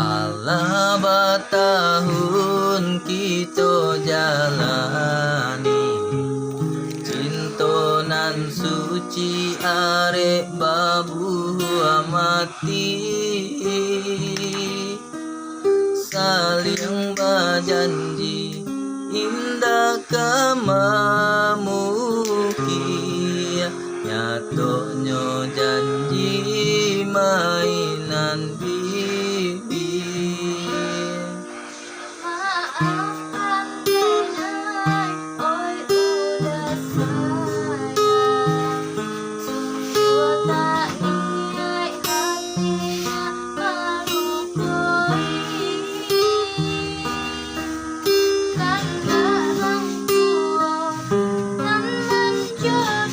Allah batahun kita jalani, cintonan suci arek babu amati, saling berjanji indah kamamuki, nyatonya janji mainan bibi. Maafkan denai, oi udah sayang, sungguh tak niat hatinya melukai. Kan orang tua dan menjodohkan,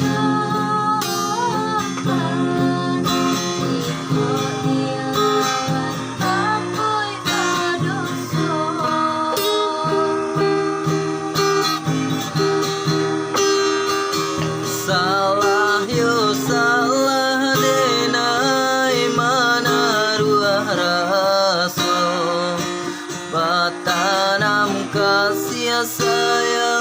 ikut dilawan akui berdosa. Salah yo salah denai manaruah rasa, batanam kasih saya